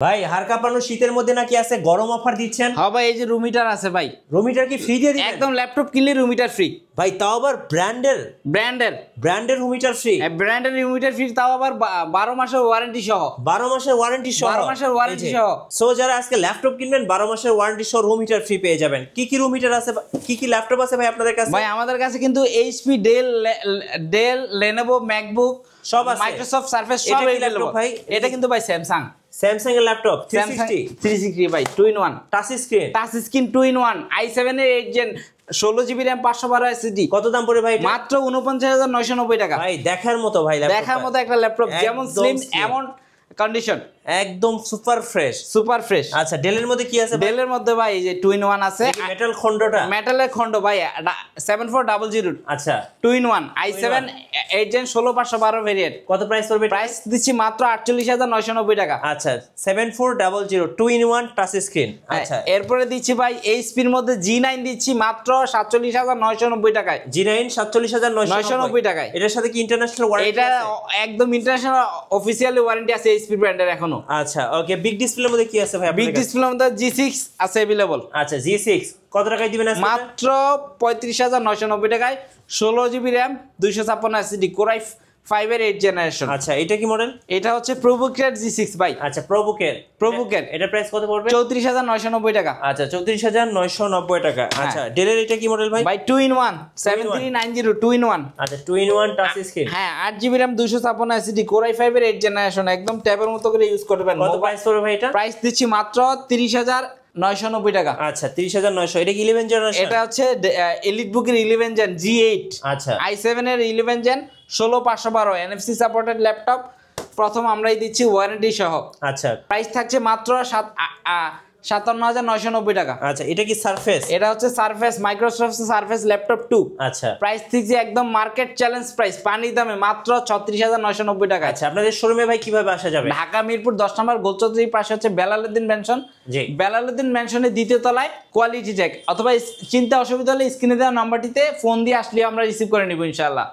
ভাই হার কাঁপানো শীতের মধ্যে নাকি আছে গরম অফার দিচ্ছেন? হ্যাঁ ভাই, এই যে রুম হিটার আছে ভাই। রুম হিটার কি ফ্রি দিয়ে দিবেন? একদম ল্যাপটপ কিনলে রুম হিটার ফ্রি ভাই, তাও আবার ব্র্যান্ডের রুম হিটার ফ্রি। ব্র্যান্ডের রুম হিটার ফ্রি, তাও আবার 12 মাসের ওয়ারেন্টি সহ। 12 মাসের ওয়ারেন্টি সহ। 12 মাসের ওয়ারেন্টি সহ। সো যারা আজকে ল্যাপটপ কিনবেন 12 মাসের ওয়ারেন্টি সহ রুম হিটার ফ্রি পেয়ে যাবেন। কি কি রুম হিটার আছে, কি কি ল্যাপটপ আছে ভাই আপনাদের কাছে? ভাই আমাদের কাছে কিন্তু এইচপি, ডেল, লেনোভো, ম্যাকবুক সব আছে, মাইক্রোসফট সার্ফেস সব ল্যাপটপ ভাই। এটা কিন্তু ভাই স্যামসাং এর ল্যাপটপ 360 ভাই, 2 in 1 touch screen 2 in 1 i7 এর 8 জেন 16GB RAM 512 SSD। কত দাম পড়ে ভাই? মাত্র 49,990 টাকা। ভাই দেখার মতো ভাই, দেখার মতো একটা ল্যাপটপ, যেমন স্লিম এমন কন্ডিশন, একদম সুপার ফ্রেশ। আচ্ছা, ডেলের মধ্যে কি আছে? ডেলের মধ্যে ভাই এই যে 2 in 1 আছে, মেটাল খন্ডটা, মেটালের খন্ড ভাই 7400। আচ্ছা, 2 in 1 i7 8 জেন 16512 ভেরিয়েন্ট। কত প্রাইস পড়বে? প্রাইস দিচ্ছি মাত্র 48,990 টাকা। আচ্ছা, 7400 2 in 1 টাচ স্ক্রিন। আচ্ছা, এরপরে দিচ্ছি ভাই এইচপি এর মধ্যে G9 দিচ্ছি মাত্র 47,990 টাকায়। G9 47,990 টাকায়। এটার সাথে কি ইন্টারন্যাশনাল ওয়ারেন্টি? এটা একদম ইন্টারন্যাশনাল অফিশিয়ালি ওয়ারেন্টি আছে এইচপি ব্র্যান্ডের এখনো। আচ্ছা, ওকে। বিগ ডিসপ্লের মধ্যে কি আছে ভাই? বিগ ডিসপ্লের মধ্যে G6 আছে अवेलेबल। আচ্ছা, G6 কত টাকায় দিবেন আজকে? মাত্র 35,990 টাকায়, 16GB RAM 256 SSD, Core i5 এর 8 জেনারেশন। আচ্ছা, এটা কি মডেল? এটা হচ্ছে প্রোবুকের G6 ভাই। আচ্ছা, প্রোবুকের এটা প্রাইস কত পড়বে? 34,990 টাকা। আচ্ছা, 34,990 টাকা। আচ্ছা, ডেলের এটা কি মডেল ভাই? ভাই 2 in 1 7390 2 in 1। আচ্ছা, 2 in 1 টাচ স্ক্রিন। হ্যাঁ, 8GB RAM 256 SSD, Core i5 এর 8 জেনারেশন, একদম ট্যাবের মতো করে ইউজ করতে পারেন। কত প্রাইস পড়বে ভাই এটা? প্রাইস দিচ্ছি মাত্র 30,990 টাকা। আচ্ছা, 30,900। এটা কি 11 জেনারেশন? এটা হচ্ছে এলিট বুকের 11 জেন G8। আচ্ছা, i7 এর 11 জেন 16512 NFC সাপোর্টেড ল্যাপটপ, প্রথম আমরাই দিচ্ছি ওয়ারেন্টি সহ। আচ্ছা, প্রাইস থাকছে মাত্র 57,990 টাকা। আচ্ছা, এটা কি সারফেস? এটা হচ্ছে সারফেস, মাইক্রোসফট সারফেস ল্যাপটপ 2। আচ্ছা, প্রাইস দিচ্ছি একদম মার্কেট চ্যালেঞ্জ প্রাইস, পানির দামে মাত্র 36,990 টাকা। আচ্ছা, আপনাদের শোরুমে ভাই কিভাবে আসা যাবে? ঢাকা মিরপুর 10 নম্বর গোলচত্বরীর পাশে হচ্ছে বেলালউদ্দিন ম্যানশন। জি, বেলালউদ্দিন ম্যানশনের দ্বিতীয় তলায় কোয়ালিটি চেক, অথবা চিন্তা অসুবিধা হলে স্ক্রিনে দেওয়া নাম্বারটিতে ফোন দিয়ে আসলে আমরা রিসিভ করে নিব ইনশাআল্লাহ।